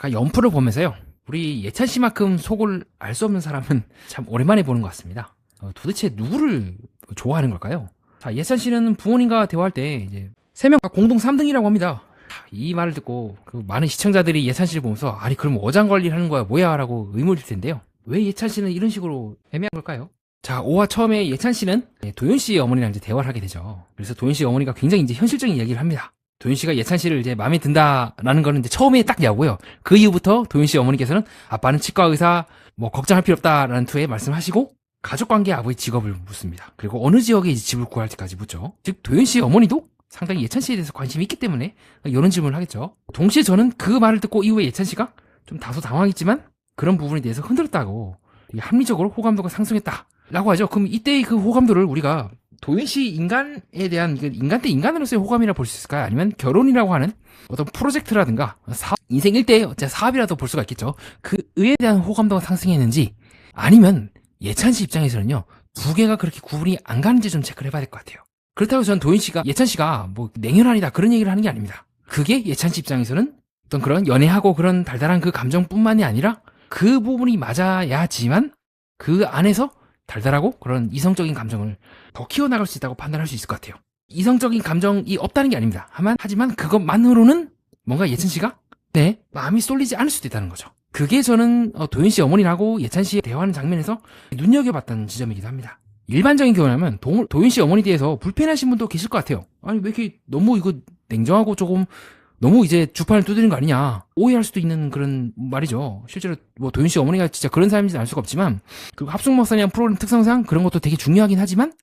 연프를 보면서요. 우리 예찬 씨만큼 속을 알 수 없는 사람은 참 오랜만에 보는 것 같습니다. 도대체 누구를 좋아하는 걸까요? 자, 예찬 씨는 부모님과 대화할 때 이제 세 명 공동 3등이라고 합니다. 이 말을 듣고 그 많은 시청자들이 예찬 씨를 보면서 아니 그럼 어장관리를 하는 거야 뭐야 라고 의문일 텐데요. 왜 예찬 씨는 이런 식으로 애매한 걸까요? 자, 5화 처음에 예찬 씨는 도윤 씨의 어머니랑 이제 대화를 하게 되죠. 그래서 도윤 씨 어머니가 굉장히 이제 현실적인 이야기를 합니다. 도윤 씨가 예찬 씨를 이제 마음에 든다라는 거는 이제 처음에 딱 야고요. 그 이후부터 도윤 씨 어머니께서는 아빠는 치과 의사 뭐 걱정할 필요 없다라는 투에 말씀하시고 가족관계 아버지 직업을 묻습니다. 그리고 어느 지역에 이제 집을 구할 때까지 묻죠. 즉 도윤 씨 어머니도 상당히 예찬 씨에 대해서 관심이 있기 때문에 이런 질문을 하겠죠. 동시에 저는 그 말을 듣고 이후에 예찬 씨가 좀 다소 당황했지만 그런 부분에 대해서 흔들었다고 되게 합리적으로 호감도가 상승했다라고 하죠. 그럼 이때의 그 호감도를 우리가 도윤 씨 인간에 대한 인간 대 인간으로서의 호감이라 볼 수 있을까요? 아니면 결혼이라고 하는 어떤 프로젝트라든가 인생 일대의 사업이라도 볼 수가 있겠죠. 그에 대한 호감도가 상승했는지 아니면 예찬 씨 입장에서는요 두 개가 그렇게 구분이 안 가는지 좀 체크를 해봐야 될 것 같아요. 그렇다고 저는 도윤 씨가 예찬 씨가 뭐 냉혈한이다 그런 얘기를 하는 게 아닙니다. 그게 예찬 씨 입장에서는 어떤 그런 연애하고 그런 달달한 그 감정뿐만이 아니라 그 부분이 맞아야지만 그 안에서 달달하고 그런 이성적인 감정을 더 키워나갈 수 있다고 판단할 수 있을 것 같아요. 이성적인 감정이 없다는 게 아닙니다. 하지만 그것만으로는 뭔가 예찬 씨가 내 마음이 쏠리지 않을 수도 있다는 거죠. 그게 저는 도윤 씨 어머니라고 예찬 씨의 대화하는 장면에서 눈여겨봤던 지점이기도 합니다. 일반적인 경우라면 도윤 씨 어머니에 대해서 불편하신 분도 계실 것 같아요. 아니 왜 이렇게 너무 이거 냉정하고 조금 너무 이제 주판을 두드리는 거 아니냐 오해할 수도 있는 그런 말이죠. 실제로 뭐 도윤 씨 어머니가 진짜 그런 사람인지는 알 수가 없지만 그리고 합숙목사님 프로그램 특성상 그런 것도 되게 중요하긴 하지만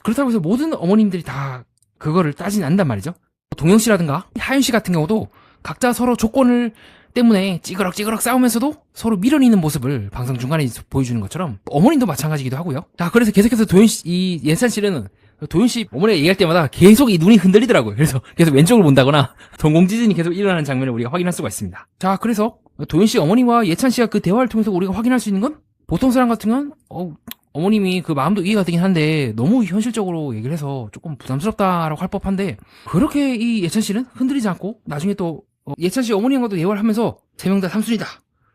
그렇다고 해서 모든 어머님들이 다 그거를 따지진 않는단 말이죠. 동영 씨라든가 하윤 씨 같은 경우도 각자 서로 조건을 때문에 찌그럭 싸우면서도 서로 밀어내는 모습을 방송 중간에 보여주는 것처럼 어머님도 마찬가지기도 하고요. 자, 그래서 계속해서 이 예찬 씨는 도윤 씨 어머니가 얘기할 때마다 계속 이 눈이 흔들리더라고요. 그래서 계속 왼쪽을 본다거나 동공지진이 계속 일어나는 장면을 우리가 확인할 수가 있습니다. 자, 그래서 도윤 씨 어머니와 예찬 씨가 그 대화를 통해서 우리가 확인할 수 있는 건 보통 사람 같은 건 어머님이 그 마음도 이해가 되긴 한데 너무 현실적으로 얘기를 해서 조금 부담스럽다라고 할 법한데 그렇게 이 예찬 씨는 흔들리지 않고 나중에 또 예찬 씨 어머님과도 대화를 하면서 세 명 다 삼순이다.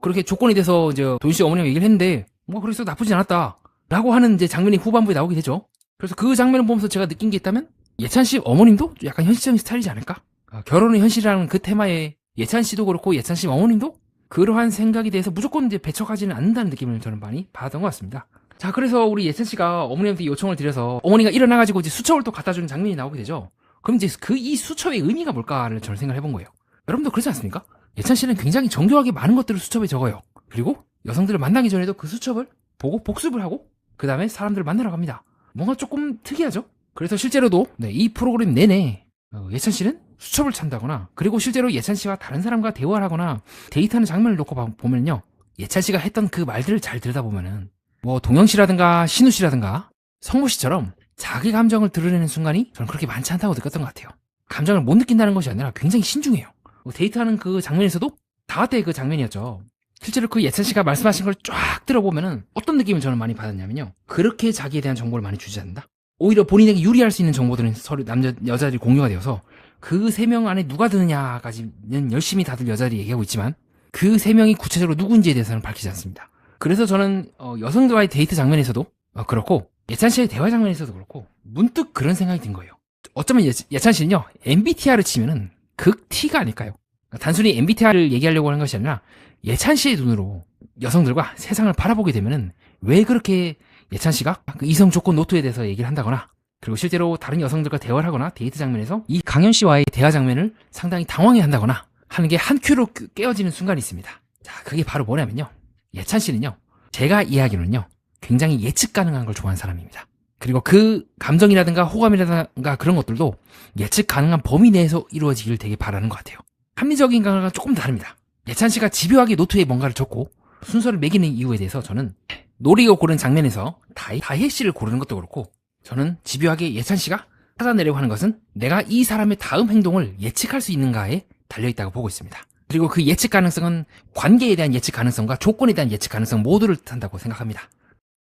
그렇게 조건에 대해서 이제 도윤 씨 어머니가 얘기를 했는데 뭐 그래서 나쁘진 않았다라고 하는 이제 장면이 후반부에 나오게 되죠. 그래서 그 장면을 보면서 제가 느낀 게 있다면 예찬 씨 어머님도 약간 현실적인 스타일이지 않을까? 결혼은 현실이라는 그 테마에 예찬 씨도 그렇고 예찬 씨 어머님도 그러한 생각에 대해서 무조건 이제 배척하지는 않는다는 느낌을 저는 많이 받았던 것 같습니다. 자, 그래서 우리 예찬 씨가 어머님한테 요청을 드려서 어머니가 일어나가지고 이제 수첩을 또 갖다 주는 장면이 나오게 되죠. 그럼 이제 이 수첩의 의미가 뭘까를 저는 생각을 해본 거예요. 여러분도 그렇지 않습니까? 예찬 씨는 굉장히 정교하게 많은 것들을 수첩에 적어요. 그리고 여성들을 만나기 전에도 그 수첩을 보고 복습을 하고 그 다음에 사람들을 만나러 갑니다. 뭔가 조금 특이하죠? 그래서 실제로도 이 프로그램 내내 예찬 씨는 수첩을 찬다거나 그리고 실제로 예찬 씨와 다른 사람과 대화를 하거나 데이트하는 장면을 놓고 보면요 예찬 씨가 했던 그 말들을 잘 들여다보면은 뭐 동영 씨라든가 신우 씨라든가 성모 씨처럼 자기 감정을 드러내는 순간이 저는 그렇게 많지 않다고 느꼈던 것 같아요. 감정을 못 느낀다는 것이 아니라 굉장히 신중해요. 데이트하는 그 장면에서도 다화 때의 그 장면이었죠. 실제로 그 예찬 씨가 말씀하신 걸 쫙 들어보면은 어떤 느낌을 저는 많이 받았냐면요. 그렇게 자기에 대한 정보를 많이 주지 않는다. 오히려 본인에게 유리할 수 있는 정보들은 서로 여자들이 공유가 되어서 그 세 명 안에 누가 드느냐까지는 열심히 다들 여자들이 얘기하고 있지만 그 세 명이 구체적으로 누군지에 대해서는 밝히지 않습니다. 그래서 저는 여성들과의 데이트 장면에서도 그렇고 예찬 씨의 대화 장면에서도 그렇고 문득 그런 생각이 든 거예요. 어쩌면 예찬 씨는요 MBTI를 치면은 극 T가 아닐까요? 단순히 MBTI를 얘기하려고 하는 것이 아니라 예찬 씨의 눈으로 여성들과 세상을 바라보게 되면은 왜 그렇게 예찬 씨가 그 이성 조건 노트에 대해서 얘기를 한다거나 그리고 실제로 다른 여성들과 대화를 하거나 데이트 장면에서 이 강현 씨와의 대화 장면을 상당히 당황해 한다거나 하는 게 한 큐로 깨어지는 순간이 있습니다. 자, 그게 바로 뭐냐면요. 예찬 씨는요. 제가 이해하기로는요. 굉장히 예측 가능한 걸 좋아하는 사람입니다. 그리고 그 감정이라든가 호감이라든가 그런 것들도 예측 가능한 범위 내에서 이루어지기를 되게 바라는 것 같아요. 합리적인 감각은 조금 다릅니다. 예찬 씨가 집요하게 노트에 뭔가를 적고 순서를 매기는 이유에 대해서 저는 노리고 고른 장면에서 다혜 씨를 고르는 것도 그렇고 저는 집요하게 예찬 씨가 찾아내려고 하는 것은 내가 이 사람의 다음 행동을 예측할 수 있는가에 달려있다고 보고 있습니다. 그리고 그 예측 가능성은 관계에 대한 예측 가능성과 조건에 대한 예측 가능성 모두를 뜻한다고 생각합니다.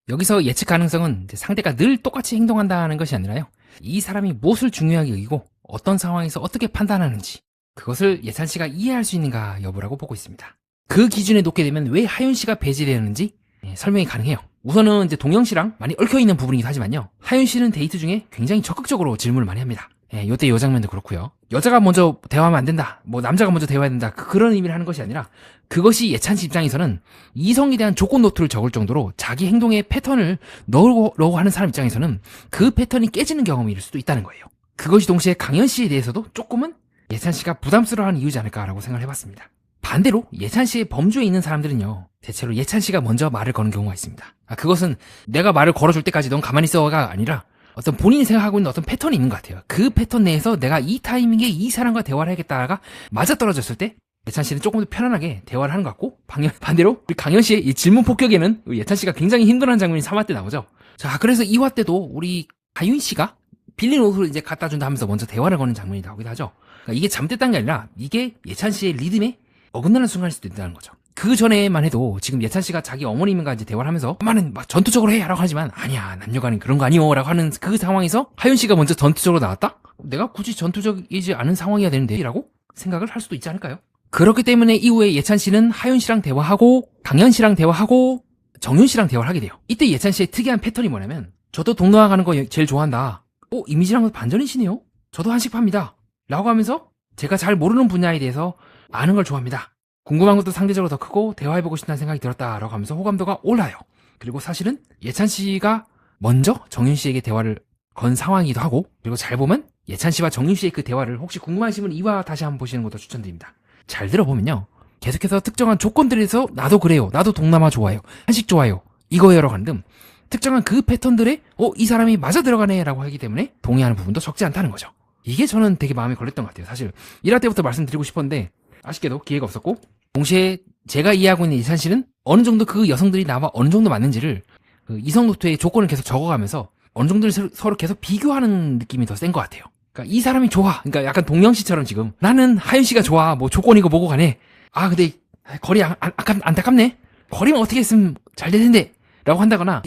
여기서 예측 가능성은 상대가 늘 똑같이 행동한다는 것이 아니라요. 이 사람이 무엇을 중요하게 여기고 어떤 상황에서 어떻게 판단하는지 그것을 예찬 씨가 이해할 수 있는가 여부라고 보고 있습니다. 그 기준에 놓게 되면 왜 하윤 씨가 배제되는지 설명이 가능해요. 우선은 이제 동영 씨랑 많이 얽혀있는 부분이기도 하지만요. 하윤 씨는 데이트 중에 굉장히 적극적으로 질문을 많이 합니다. 요때 요 장면도 그렇고요. 여자가 먼저 대화하면 안 된다. 뭐 남자가 먼저 대화해야 된다. 그런 의미를 하는 것이 아니라 그것이 예찬 씨 입장에서는 이성에 대한 조건 노트를 적을 정도로 자기 행동에 패턴을 넣으려고 하는 사람 입장에서는 그 패턴이 깨지는 경험일 수도 있다는 거예요. 그것이 동시에 강현 씨에 대해서도 조금은 예찬 씨가 부담스러워하는 이유지 않을까라고 생각을 해봤습니다. 반대로 예찬 씨의 범주에 있는 사람들은요, 대체로 예찬 씨가 먼저 말을 거는 경우가 있습니다. 그것은 내가 말을 걸어줄 때까지 넌 가만히 있어가 아니라 어떤 본인이 생각하고 있는 어떤 패턴이 있는 것 같아요. 그 패턴 내에서 내가 이 타이밍에 이 사람과 대화를 해야겠다가 맞아떨어졌을 때 예찬 씨는 조금 더 편안하게 대화를 하는 것 같고, 반대로 우리 강현 씨의 이 질문 폭격에는 예찬 씨가 굉장히 힘들어하는 장면이 3화 때 나오죠. 자, 그래서 2화 때도 우리 하윤 씨가 빌린 옷을 이제 갖다 준다 하면서 먼저 대화를 거는 장면이 나오기도 하죠. 그러니까 이게 잘못됐다는 게 아니라 이게 예찬 씨의 리듬에 어긋나는 순간일 수도 있다는 거죠. 그 전에만 해도 지금 예찬 씨가 자기 어머님과 이제 대화를 하면서 엄마는 막 전투적으로 해! 라고 하지만 아니야, 남녀간은 그런 거 아니오! 라고 하는 그 상황에서 하윤 씨가 먼저 전투적으로 나왔다? 내가 굳이 전투적이지 않은 상황이어야 되는데? 라고 생각을 할 수도 있지 않을까요? 그렇기 때문에 이후에 예찬 씨는 하윤 씨랑 대화하고 강현 씨랑 대화하고 정윤 씨랑 대화를 하게 돼요. 이때 예찬 씨의 특이한 패턴이 뭐냐면 저도 동남아 가는 거 제일 좋아한다. 이미지랑 반전이시네요? 저도 한식 팝니다. 라고 하면서 제가 잘 모르는 분야에 대해서 아는 걸 좋아합니다. 궁금한 것도 상대적으로 더 크고 대화해보고 싶다는 생각이 들었다라고 하면서 호감도가 올라요. 그리고 사실은 예찬 씨가 먼저 정윤 씨에게 대화를 건 상황이기도 하고, 그리고 잘 보면 예찬 씨와 정윤 씨의 그 대화를 혹시 궁금하시면 2화 다시 한번 보시는 것도 추천드립니다. 잘 들어보면요, 계속해서 특정한 조건들에서 나도 그래요, 나도 동남아 좋아요, 한식 좋아요, 이거예요 라고 하는 등 특정한 그 패턴들에 이 사람이 맞아 들어가네 라고 하기 때문에 동의하는 부분도 적지 않다는 거죠. 이게 저는 되게 마음에 걸렸던 것 같아요. 사실 1화 때부터 말씀드리고 싶었는데 아쉽게도 기회가 없었고, 동시에 제가 이해하고 있는 예찬 씨는 어느 정도 그 여성들이 나와 어느 정도 맞는지를 그 이성 노트에 조건을 계속 적어가면서 어느 정도를 서로 계속 비교하는 느낌이 더 센 것 같아요. 그러니까 이 사람이 좋아, 그러니까 약간 동영 씨처럼 지금 나는 하윤 씨가 좋아, 뭐 조건이고 뭐고 간에 근데 거리 안타깝네, 거리만 어떻게 했으면 잘 될 텐데 라고 한다거나,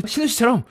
신우 씨처럼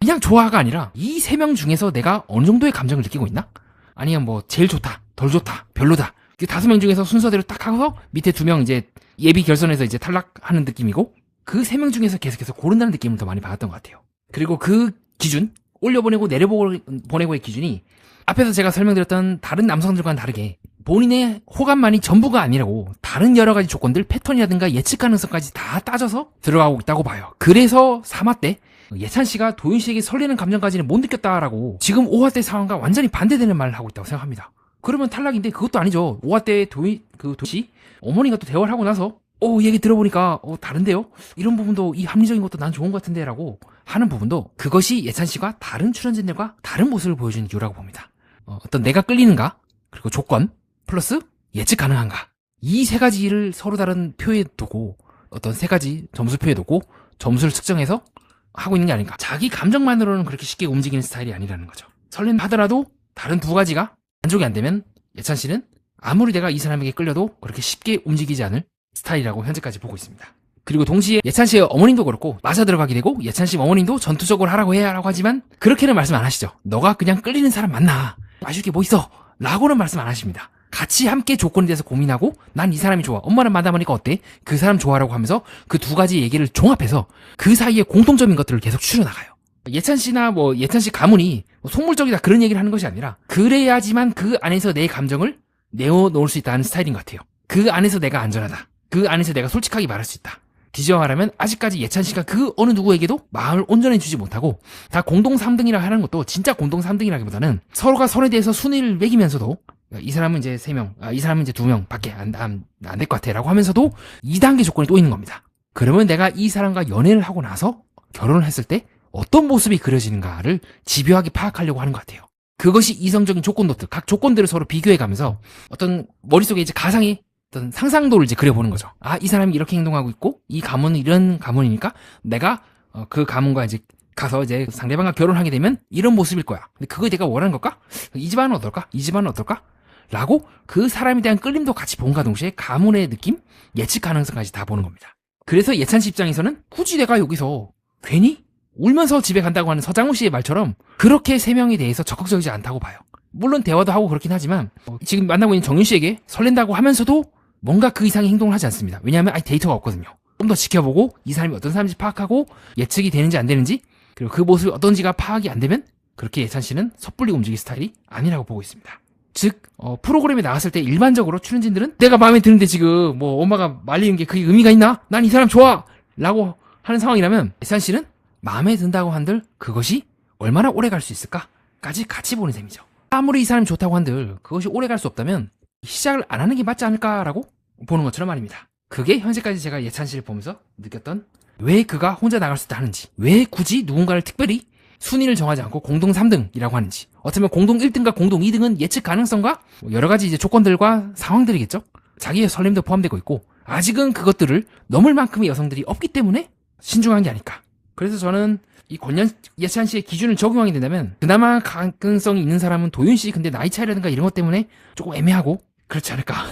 그냥 좋아가 아니라 이 3명 중에서 내가 어느 정도의 감정을 느끼고 있나? 아니면 뭐 제일 좋다, 덜 좋다, 별로다, 5명 중에서 순서대로 딱 하고서 밑에 2명 이제 예비 결선에서 이제 탈락하는 느낌이고, 그 3명 중에서 계속해서 고른다는 느낌을 더 많이 받았던 것 같아요. 그리고 그 기준, 올려보내고 내려보내고의 기준이 앞에서 제가 설명드렸던 다른 남성들과는 다르게 본인의 호감만이 전부가 아니라고 다른 여러 가지 조건들, 패턴이라든가 예측 가능성까지 다 따져서 들어가고 있다고 봐요. 그래서 3화 때 예찬 씨가 도윤 씨에게 설레는 감정까지는 못 느꼈다라고 지금 5화 때 상황과 완전히 반대되는 말을 하고 있다고 생각합니다. 그러면 탈락인데 그것도 아니죠. 5화 때 도윤 씨 어머니가 또 대화를 하고 나서 얘기 들어보니까 다른데요? 이런 부분도 이 합리적인 것도 난 좋은 것 같은데 라고 하는 부분도, 그것이 예찬 씨가 다른 출연진들과 다른 모습을 보여주는 이유라고 봅니다. 어떤 내가 끌리는가, 그리고 조건 플러스 예측 가능한가, 이 3가지를 서로 다른 표에 두고 어떤 3가지 점수표에 두고 점수를 측정해서 하고 있는 게 아닌가. 자기 감정만으로는 그렇게 쉽게 움직이는 스타일이 아니라는 거죠. 설렌다 하더라도 다른 2가지가 만족이 안 되면 예찬 씨는 아무리 내가 이 사람에게 끌려도 그렇게 쉽게 움직이지 않을 스타일이라고 현재까지 보고 있습니다. 그리고 동시에 예찬 씨의 어머님도 그렇고 맞아 들어가게 되고, 예찬 씨 어머님도 전투적으로 하라고 해야 하라고 하지만 그렇게는 말씀 안 하시죠. 너가 그냥 끌리는 사람 맞나, 아쉬울 게 뭐 있어 라고는 말씀 안 하십니다. 같이 함께 조건에 대해서 고민하고 난 이 사람이 좋아, 엄마는 만나보니까 어때, 그 사람 좋아라고 하면서 그 2가지 얘기를 종합해서 그 사이에 공통점인 것들을 계속 추려나가요. 예찬 씨나 예찬 씨 가문이 속물적이다 그런 얘기를 하는 것이 아니라 그래야지만 그 안에서 내 감정을 내어놓을 수 있다는 스타일인 것 같아요. 그 안에서 내가 안전하다, 그 안에서 내가 솔직하게 말할 수 있다. 뒤집어 말하면 아직까지 예찬 씨가 그 어느 누구에게도 마음을 온전히 주지 못하고, 다 공동 3등이라 하는 것도 진짜 공동 3등이라기보다는 서로가 서로에 대해서 순위를 매기면서도 이 사람은 이제 3명, 이 사람은 이제 2명 밖에 안 될 것 같아 라고 하면서도 2단계 조건이 또 있는 겁니다. 그러면 내가 이 사람과 연애를 하고 나서 결혼을 했을 때 어떤 모습이 그려지는가를 집요하게 파악하려고 하는 것 같아요. 그것이 이성적인 조건 노트, 각 조건들을 서로 비교해가면서 어떤 머릿속에 이제 가상의 어떤 상상도를 이제 그려보는 거죠. 이 사람이 이렇게 행동하고 있고 이 가문은 이런 가문이니까 내가 그 가문과 이제 가서 이제 상대방과 결혼하게 되면 이런 모습일 거야. 근데 그거 내가 원하는 걸까? 이 집안은 어떨까? 이 집안은 어떨까? 라고 그 사람에 대한 끌림도 같이 본과 동시에 가문의 느낌, 예측 가능성까지 다 보는 겁니다. 그래서 예찬 씨 입장에서는 굳이 내가 여기서 괜히 울면서 집에 간다고 하는 서장훈 씨의 말처럼 그렇게 3명에 대해서 적극적이지 않다고 봐요. 물론 대화도 하고 그렇긴 하지만 지금 만나고 있는 정윤 씨에게 설렌다고 하면서도 뭔가 그 이상의 행동을 하지 않습니다. 왜냐하면 아직 데이터가 없거든요. 좀 더 지켜보고 이 사람이 어떤 사람인지 파악하고 예측이 되는지 안 되는지 그리고 그 모습이 어떤지가 파악이 안 되면 그렇게 예찬 씨는 섣불리 움직일 스타일이 아니라고 보고 있습니다. 즉 프로그램에 나왔을 때 일반적으로 출연진들은 내가 마음에 드는데 지금 뭐 엄마가 말리는 게 그게 의미가 있나? 난 이 사람 좋아! 라고 하는 상황이라면 예찬 씨는 마음에 든다고 한들 그것이 얼마나 오래 갈 수 있을까?까지 같이 보는 셈이죠. 아무리 이 사람이 좋다고 한들 그것이 오래 갈 수 없다면 시작을 안 하는 게 맞지 않을까라고 보는 것처럼 말입니다. 그게 현재까지 제가 예찬 씨를 보면서 느꼈던 왜 그가 혼자 나갈 수 있다 하는지, 왜 굳이 누군가를 특별히 순위를 정하지 않고 공동 3등이라고 하는지, 어쩌면 공동 1등과 공동 2등은 예측 가능성과 여러 가지 이제 조건들과 상황들이겠죠. 자기의 설렘도 포함되고 있고 아직은 그것들을 넘을 만큼의 여성들이 없기 때문에 신중한 게 아닐까. 그래서 저는 이 예찬 씨의 기준을 적용하게 된다면 그나마 가능성이 있는 사람은 도윤 씨. 근데 나이 차이라든가 이런 것 때문에 조금 애매하고 그렇지 않을까.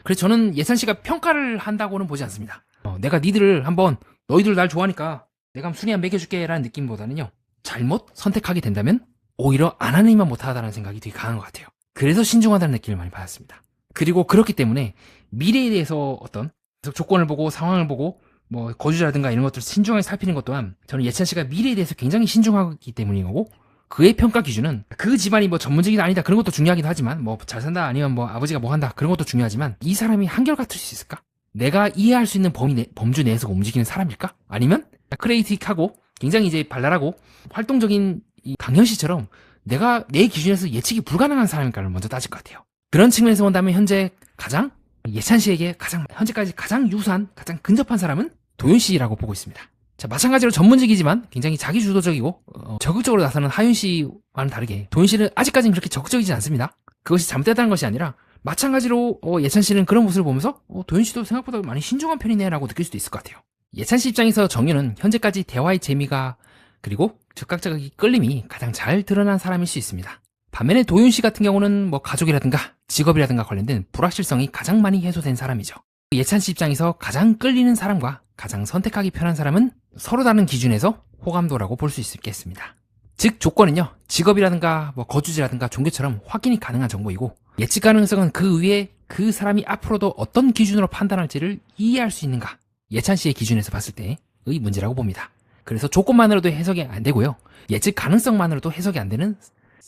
그래서 저는 예찬 씨가 평가를 한다고는 보지 않습니다. 내가 니들을 한번 너희들 날 좋아하니까 내가 한번 순위 한 매겨줄게 라는 느낌보다는요. 잘못 선택하게 된다면 오히려 안 하는 이만 못하다라는 생각이 되게 강한 것 같아요. 그래서 신중하다는 느낌을 많이 받았습니다. 그리고 그렇기 때문에 미래에 대해서 어떤 조건을 보고 상황을 보고 뭐 거주자라든가 이런 것들을 신중하게 살피는 것 또한 저는 예찬 씨가 미래에 대해서 굉장히 신중하기 때문인 거고 그의 평가 기준은 그 집안이 뭐 전문직이다 아니다 그런 것도 중요하긴 하지만 뭐 잘 산다 아니면 뭐 아버지가 뭐 한다 그런 것도 중요하지만 이 사람이 한결같을 수 있을까? 내가 이해할 수 있는 범주 내에서 움직이는 사람일까? 아니면 크리에이티브하고 굉장히 이제 발랄하고 활동적인 이 강현 씨처럼 내가 내 기준에서 예측이 불가능한 사람일까를 먼저 따질 것 같아요. 그런 측면에서 본다면 현재 가장 예찬 씨에게 현재까지 가장 유사한 가장 근접한 사람은 도윤 씨라고 보고 있습니다. 자, 마찬가지로 전문직이지만 굉장히 자기주도적이고 적극적으로 나서는 하윤 씨와는 다르게 도윤 씨는 아직까지는 그렇게 적극적이지 않습니다. 그것이 잘못됐다는 것이 아니라 마찬가지로 예찬 씨는 그런 모습을 보면서 도윤 씨도 생각보다 많이 신중한 편이네 라고 느낄 수도 있을 것 같아요. 예찬 씨 입장에서 정유는 현재까지 대화의 재미가 그리고 즉각적인 끌림이 가장 잘 드러난 사람일 수 있습니다. 반면에 도윤 씨 같은 경우는 뭐 가족이라든가 직업이라든가 관련된 불확실성이 가장 많이 해소된 사람이죠. 예찬 씨 입장에서 가장 끌리는 사람과 가장 선택하기 편한 사람은 서로 다른 기준에서 호감도라고 볼 수 있겠습니다. 즉 조건은요, 직업이라든가 뭐 거주지라든가 종교처럼 확인이 가능한 정보이고 예측 가능성은 그 위에 그 사람이 앞으로도 어떤 기준으로 판단할지를 이해할 수 있는가, 예찬 씨의 기준에서 봤을 때의 문제라고 봅니다. 그래서 조건만으로도 해석이 안 되고요, 예측 가능성만으로도 해석이 안 되는,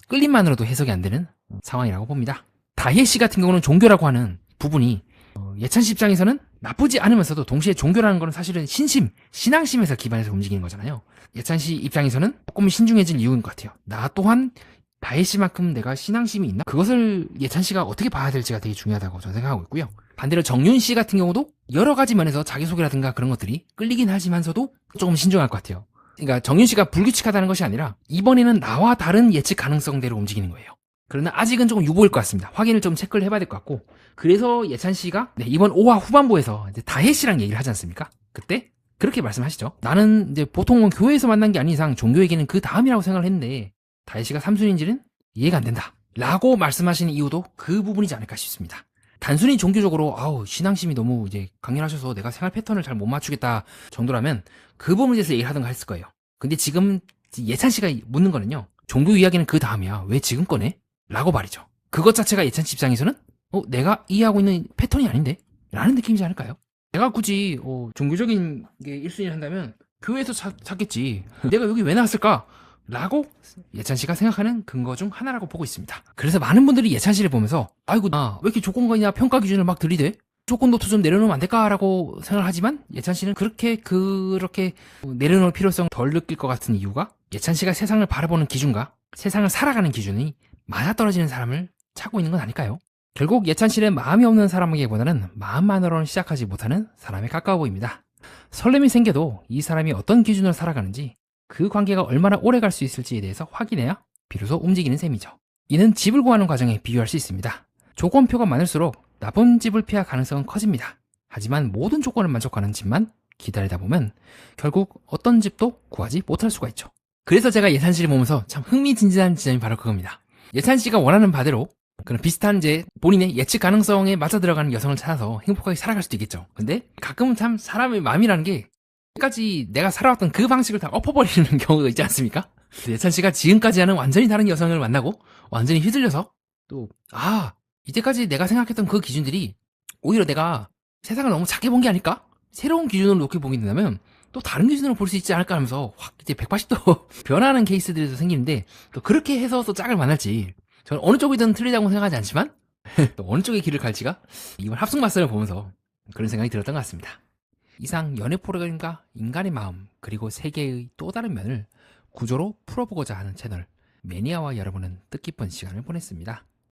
끌림만으로도 해석이 안 되는 상황이라고 봅니다. 다혜 씨 같은 경우는 종교라고 하는 부분이 예찬 씨 입장에서는 나쁘지 않으면서도 동시에 종교라는 건 사실은 신앙심에서 기반해서 움직이는 거잖아요. 예찬 씨 입장에서는 조금 신중해질 이유인 것 같아요. 나 또한 다혜 씨만큼 내가 신앙심이 있나? 그것을 예찬 씨가 어떻게 봐야 될지가 되게 중요하다고 저는 생각하고 있고요. 반대로 정윤 씨 같은 경우도 여러 가지 면에서 자기소개라든가 그런 것들이 끌리긴 하지만서도 조금 신중할 것 같아요. 그러니까 정윤 씨가 불규칙하다는 것이 아니라 이번에는 나와 다른 예측 가능성대로 움직이는 거예요. 그러나 아직은 조금 유보일 것 같습니다. 확인을 좀 체크를 해봐야 될 것 같고, 그래서 예찬 씨가 이번 5화 후반부에서 이제 다혜 씨랑 얘기를 하지 않습니까? 그때 그렇게 말씀하시죠. 나는 이제 보통은 교회에서 만난 게 아닌 이상 종교에게는 그 다음이라고 생각을 했는데 다혜 씨가 삼순인지는 이해가 안 된다 라고 말씀하시는 이유도 그 부분이지 않을까 싶습니다. 단순히 종교적으로 신앙심이 너무 이제 강렬하셔서 내가 생활 패턴을 잘 못 맞추겠다 정도라면 그 부분에 대해서 얘기를 하던가 했을 거예요. 근데 지금 예찬 씨가 묻는 거는요, 종교 이야기는 그 다음이야, 왜 지금 꺼내? 라고 말이죠. 그것 자체가 예찬 씨 입장에서는 내가 이해하고 있는 패턴이 아닌데? 라는 느낌이지 않을까요? 내가 굳이 종교적인 게 1순위를 한다면 교회에서 찾겠지. 내가 여기 왜 나왔을까? 라고 예찬 씨가 생각하는 근거 중 하나라고 보고 있습니다. 그래서 많은 분들이 예찬 씨를 보면서 아이고 나 왜 이렇게 조건관이나 평가 기준을 막 들이대? 조건부터 좀 내려놓으면 안 될까라고 생각을 하지만 예찬 씨는 그렇게 내려놓을 필요성 덜 느낄 것 같은 이유가 예찬 씨가 세상을 바라보는 기준과 세상을 살아가는 기준이 맞아떨어지는 사람을 찾고 있는 건 아닐까요? 결국 예찬 씨는 마음이 없는 사람에게보다는 마음만으로는 시작하지 못하는 사람에 가까워 보입니다. 설렘이 생겨도 이 사람이 어떤 기준으로 살아가는지, 그 관계가 얼마나 오래 갈 수 있을지에 대해서 확인해야 비로소 움직이는 셈이죠. 이는 집을 구하는 과정에 비유할 수 있습니다. 조건표가 많을수록 나쁜 집을 피할 가능성은 커집니다. 하지만 모든 조건을 만족하는 집만 기다리다 보면 결국 어떤 집도 구하지 못할 수가 있죠. 그래서 제가 예찬 씨를 보면서 참 흥미진진한 지점이 바로 그겁니다. 예찬 씨가 원하는 바대로 그런 비슷한 본인의 예측 가능성에 맞아 들어가는 여성을 찾아서 행복하게 살아갈 수도 있겠죠. 근데 가끔은 참 사람의 마음이라는 게 지금까지 내가 살아왔던 그 방식을 다 엎어버리는 경우가 있지 않습니까? 예찬 씨가 지금까지와는 완전히 다른 여성을 만나고 완전히 휘둘려서 또 이때까지 내가 생각했던 그 기준들이 오히려 내가 세상을 너무 작게 본 게 아닐까? 새로운 기준으로 놓게 보게 된다면 또 다른 기준으로 볼 수 있지 않을까 하면서 확 이제 180도 변하는 케이스들이 생기는데, 또 그렇게 해서 또 짝을 만날지 저는 어느 쪽이든 틀리다고 생각하지 않지만 또 어느 쪽의 길을 갈지가 이번 합숙마스를 보면서 그런 생각이 들었던 것 같습니다. 이상 연애 프로그램과 인간의 마음 그리고 세계의 또 다른 면을 구조로 풀어보고자 하는 채널 매니아와 여러분은 뜻깊은 시간을 보냈습니다.